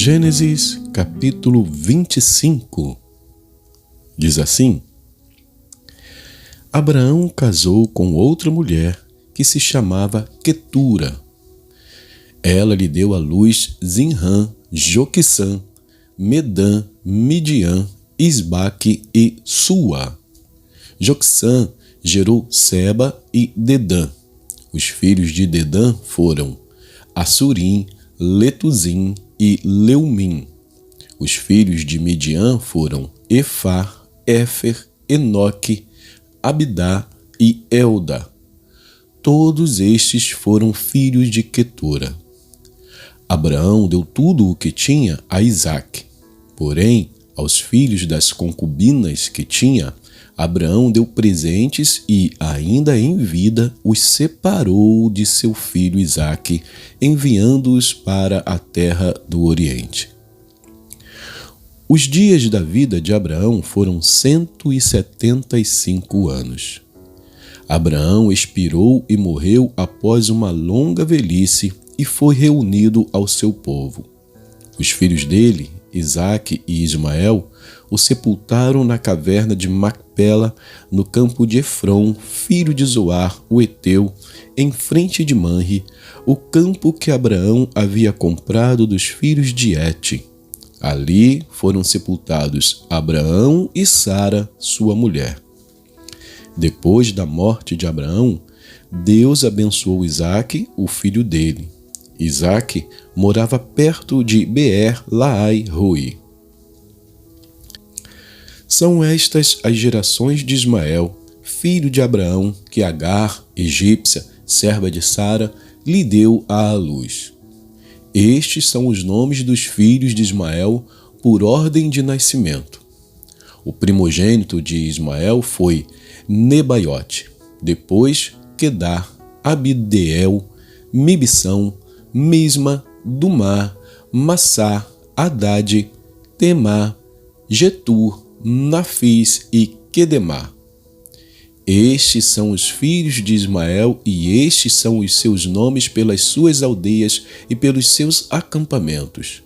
Gênesis capítulo 25 diz assim: Abraão casou com outra mulher que se chamava Quetura. Ela lhe deu à luz Zinrã, Joquissã, Medã, Midian, Isbaque e Sua. Joquissã gerou Seba e Dedã. Os filhos de Dedã foram Assurim, Letuzim e Leumim. Os filhos de Midian foram Efá, Éfer, Enoque, Abidá e Elda. Todos estes foram filhos de Quetura. Abraão deu tudo o que tinha a Isaque. Porém, aos filhos das concubinas que tinha, Abraão deu presentes e, ainda em vida, os separou de seu filho Isaque, enviando-os para a terra do Oriente. Os dias da vida de Abraão foram 175 anos. Abraão expirou e morreu após uma longa velhice e foi reunido ao seu povo. Os filhos dele, Isaque e Ismael, o sepultaram na caverna de Macpela, no campo de Efrom, filho de Zoar, o Eteu, em frente de Manre, o campo que Abraão havia comprado dos filhos de Hete. Ali foram sepultados Abraão e Sara, sua mulher. Depois da morte de Abraão, Deus abençoou Isaque, o filho dele. Isaque morava perto de Beer-Lahai-Roi. São estas as gerações de Ismael, filho de Abraão, que Agar, egípcia, serva de Sara, lhe deu à luz. Estes são os nomes dos filhos de Ismael por ordem de nascimento. O primogênito de Ismael foi Nebaiote, depois Quedar, Abideel, Mibsão, Misma, Dumá, Massá, Hadade, Temá, Getur, Nafis e Quedemá. Estes são os filhos de Ismael e estes são os seus nomes pelas suas aldeias e pelos seus acampamentos,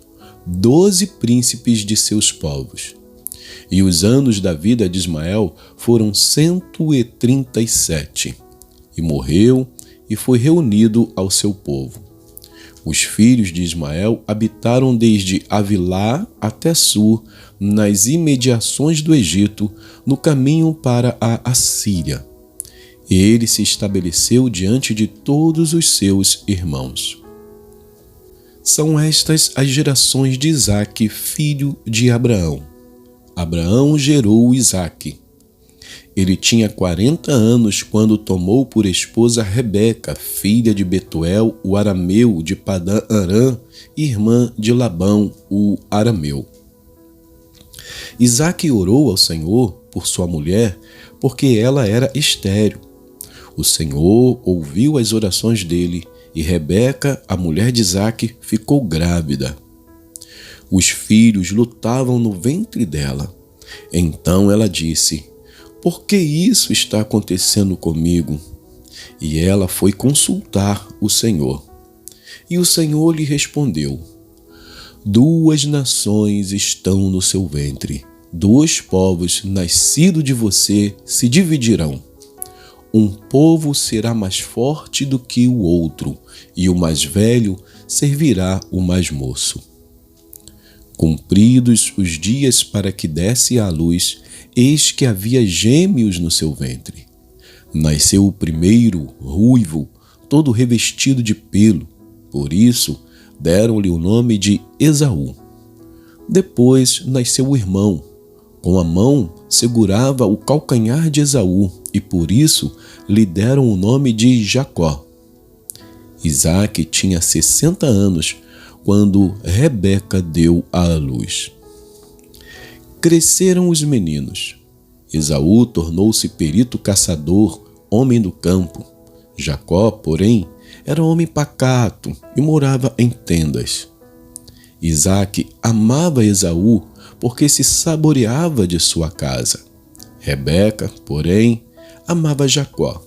12 príncipes de seus povos. E os anos da vida de Ismael foram 137, e morreu e foi reunido ao seu povo. Os filhos de Ismael habitaram desde Avilá até Sur, nas imediações do Egito, no caminho para a Assíria. Ele se estabeleceu diante de todos os seus irmãos. São estas as gerações de Isaque, filho de Abraão. Abraão gerou Isaque. Ele tinha 40 anos quando tomou por esposa Rebeca, filha de Betuel, o arameu de Padã-Arã, irmã de Labão, o arameu. Isaque orou ao Senhor por sua mulher, porque ela era estéril. O Senhor ouviu as orações dele, e Rebeca, a mulher de Isaque, ficou grávida. Os filhos lutavam no ventre dela. Então ela disse: "Por que isso está acontecendo comigo?" E ela foi consultar o Senhor. E o Senhor lhe respondeu: 2 nações estão no seu ventre, 2 povos nascidos de você se dividirão. Um povo será mais forte do que o outro, e o mais velho servirá o mais moço. Cumpridos os dias para que desse à luz, eis que havia gêmeos no seu ventre. Nasceu o primeiro, ruivo, todo revestido de pelo, por isso deram-lhe o nome de Esaú. Depois nasceu o irmão. Com a mão segurava o calcanhar de Esaú, e por isso lhe deram o nome de Jacó. Isaque tinha 60 anos quando Rebeca deu à luz. Cresceram os meninos. Esaú tornou-se perito caçador, homem do campo. Jacó, porém, era homem pacato e morava em tendas. Isaque amava Esaú porque se saboreava de sua casa. Rebeca, porém, amava Jacó.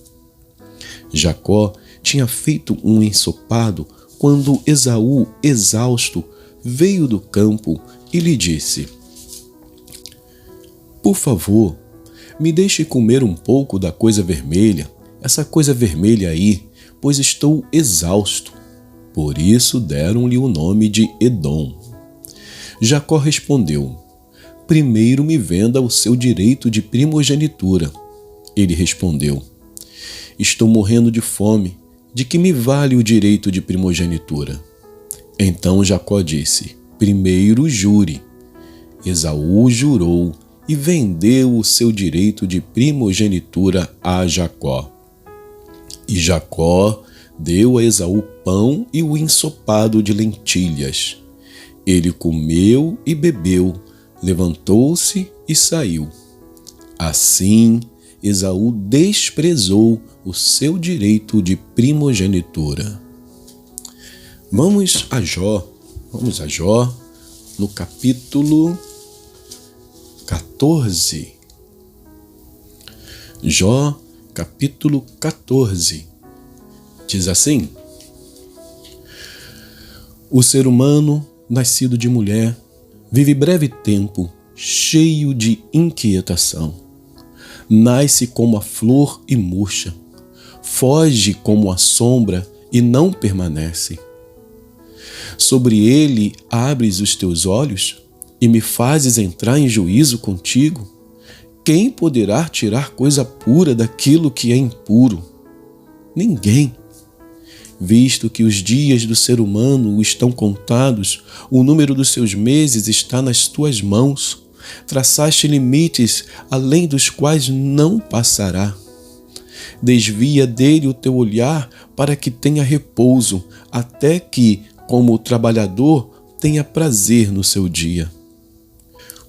Jacó tinha feito um ensopado quando Esaú, exausto, veio do campo e lhe disse: por favor, me deixe comer um pouco da coisa vermelha, essa coisa vermelha aí, pois estou exausto. Por isso deram-lhe o nome de Edom. Jacó respondeu: primeiro me venda o seu direito de primogenitura. Ele respondeu: estou morrendo de fome, de que me vale o direito de primogenitura? Então Jacó disse: primeiro jure. Esaú jurou e vendeu o seu direito de primogenitura a Jacó. E Jacó deu a Esaú pão e o ensopado de lentilhas. Ele comeu e bebeu, levantou-se e saiu. Assim, Esaú desprezou o seu direito de primogenitura. Vamos a Jó, no capítulo 14. Jó, capítulo 14. Diz assim: o ser humano, nascido de mulher, vive breve tempo, cheio de inquietação. Nasce como a flor e murcha, foge como a sombra e não permanece. Sobre ele abres os teus olhos e me fazes entrar em juízo contigo? Quem poderá tirar coisa pura daquilo que é impuro? Ninguém. Visto que os dias do ser humano estão contados, o número dos seus meses está nas tuas mãos. Traçaste limites além dos quais não passará. Desvia dele o teu olhar para que tenha repouso, até que, como o trabalhador, tenha prazer no seu dia.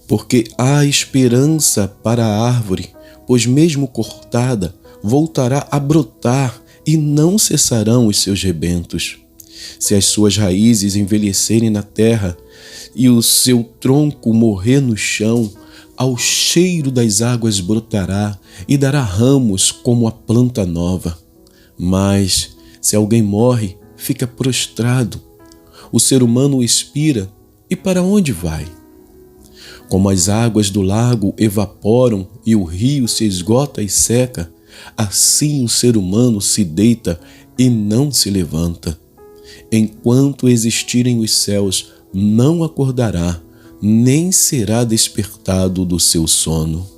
Porque há esperança para a árvore, pois mesmo cortada, voltará a brotar e não cessarão os seus rebentos. Se as suas raízes envelhecerem na terra e o seu tronco morrer no chão, ao cheiro das águas brotará e dará ramos como a planta nova. Mas, se alguém morre, fica prostrado. O ser humano expira, e para onde vai? Como as águas do lago evaporam e o rio se esgota e seca, assim o ser humano se deita e não se levanta. Enquanto existirem os céus, não acordará, nem será despertado do seu sono.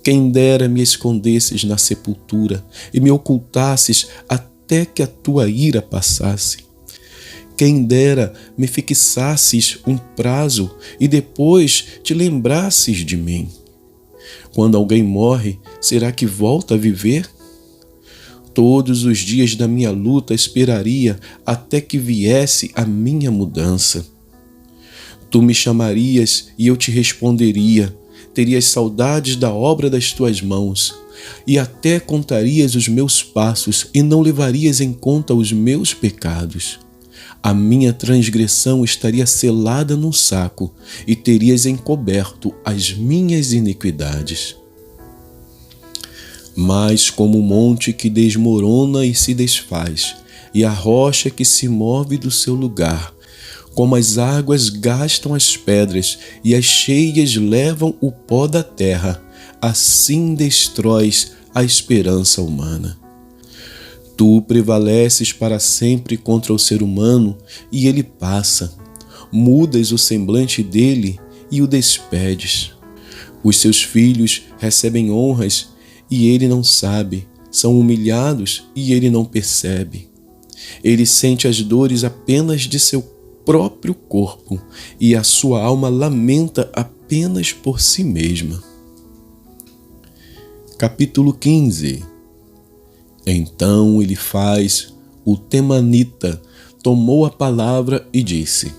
Quem dera me escondesses na sepultura e me ocultasses até que a tua ira passasse. Quem dera me fixasses um prazo e depois te lembrasses de mim. Quando alguém morre, será que volta a viver? Todos os dias da minha luta esperaria até que viesse a minha mudança. Tu me chamarias e eu te responderia, terias saudades da obra das tuas mãos, e até contarias os meus passos e não levarias em conta os meus pecados. A minha transgressão estaria selada num saco e terias encoberto as minhas iniquidades. Mas como o monte que desmorona e se desfaz, e a rocha que se move do seu lugar, como as águas gastam as pedras e as cheias levam o pó da terra, assim destróis a esperança humana. Tu prevaleces para sempre contra o ser humano e ele passa. Mudas o semblante dele e o despedes. Os seus filhos recebem honras e ele não sabe. São humilhados e ele não percebe. Ele sente as dores apenas de seu próprio corpo e a sua alma lamenta apenas por si mesma. Capítulo 15. Então Elifaz, o temanita, tomou a palavra e disse: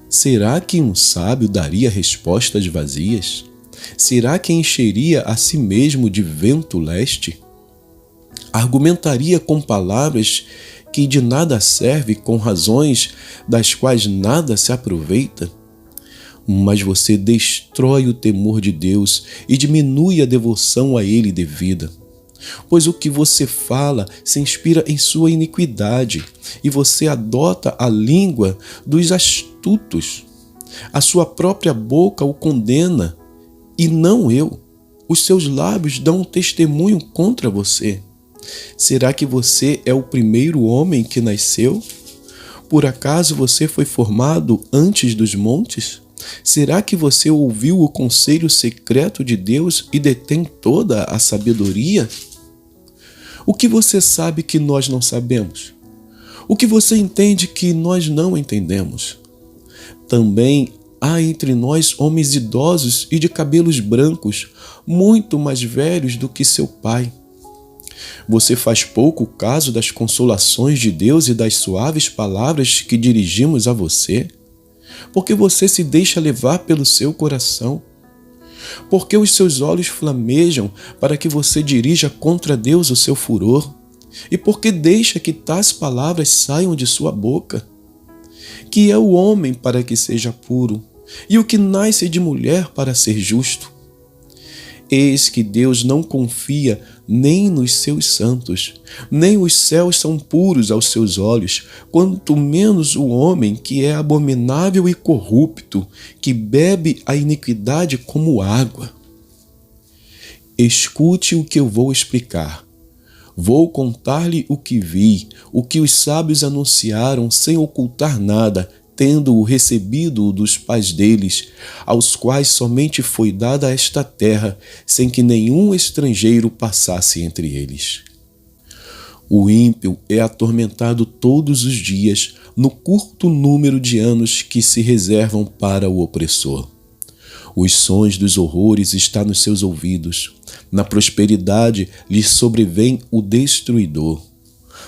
será que um sábio daria respostas vazias? Será que encheria a si mesmo de vento leste? Argumentaria com palavras que de nada serve, com razões das quais nada se aproveita? Mas você destrói o temor de Deus e diminui a devoção a Ele devida. Pois o que você fala se inspira em sua iniquidade, e você adota a língua dos astutos. A sua própria boca o condena, e não eu. Os seus lábios dão um testemunho contra você. Será que você é o primeiro homem que nasceu? Por acaso você foi formado antes dos montes? Será que você ouviu o conselho secreto de Deus e detém toda a sabedoria? O que você sabe que nós não sabemos? O que você entende que nós não entendemos? Também há entre nós homens idosos e de cabelos brancos, muito mais velhos do que seu pai. Você faz pouco caso das consolações de Deus e das suaves palavras que dirigimos a você? Porque você se deixa levar pelo seu coração? Porque os seus olhos flamejam para que você dirija contra Deus o seu furor? E porque deixa que tais palavras saiam de sua boca? Que é o homem para que seja puro, e o que nasce de mulher para ser justo? Eis que Deus não confia nem nos seus santos, nem os céus são puros aos seus olhos, quanto menos o homem que é abominável e corrupto, que bebe a iniquidade como água. Escute o que eu vou explicar. Vou contar-lhe o que vi, o que os sábios anunciaram sem ocultar nada, tendo-o recebido dos pais deles, aos quais somente foi dada esta terra, sem que nenhum estrangeiro passasse entre eles. O ímpio é atormentado todos os dias, no curto número de anos que se reservam para o opressor. Os sons dos horrores estão nos seus ouvidos. Na prosperidade lhe sobrevém o destruidor.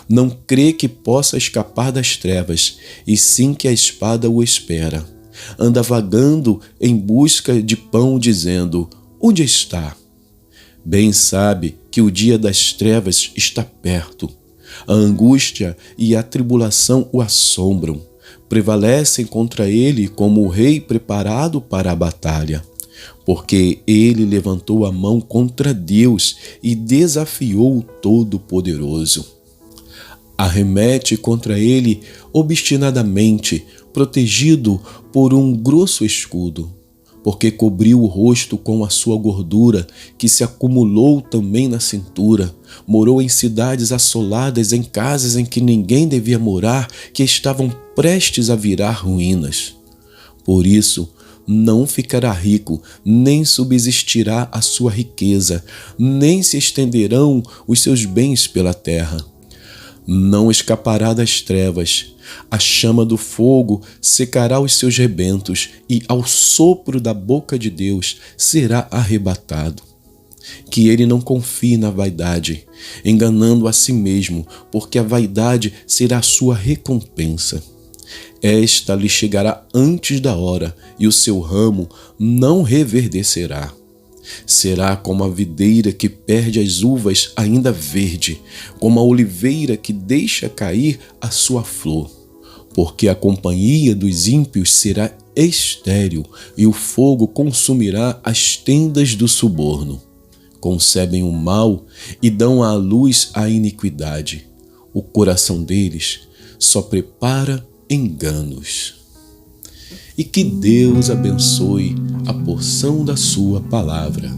Não crê que possa escapar das trevas, e sim que a espada o espera. Anda vagando em busca de pão, dizendo: onde está? Bem sabe que o dia das trevas está perto. A angústia e a tribulação o assombram. Prevalecem contra ele como o rei preparado para a batalha. Porque ele levantou a mão contra Deus e desafiou o Todo-Poderoso. Arremete contra ele obstinadamente, protegido por um grosso escudo, porque cobriu o rosto com a sua gordura, que se acumulou também na cintura. Morou em cidades assoladas, em casas em que ninguém devia morar, que estavam prestes a virar ruínas. Por isso, não ficará rico, nem subsistirá a sua riqueza, nem se estenderão os seus bens pela terra. Não escapará das trevas, a chama do fogo secará os seus rebentos, e ao sopro da boca de Deus será arrebatado. Que ele não confie na vaidade, enganando a si mesmo, porque a vaidade será a sua recompensa. Esta lhe chegará antes da hora, e o seu ramo não reverdecerá. Será como a videira que perde as uvas ainda verde, como a oliveira que deixa cair a sua flor. Porque a companhia dos ímpios será estéril, e o fogo consumirá as tendas do suborno. Concebem o mal e dão à luz a iniquidade. O coração deles só prepara enganos. E que Deus abençoe a porção da sua palavra.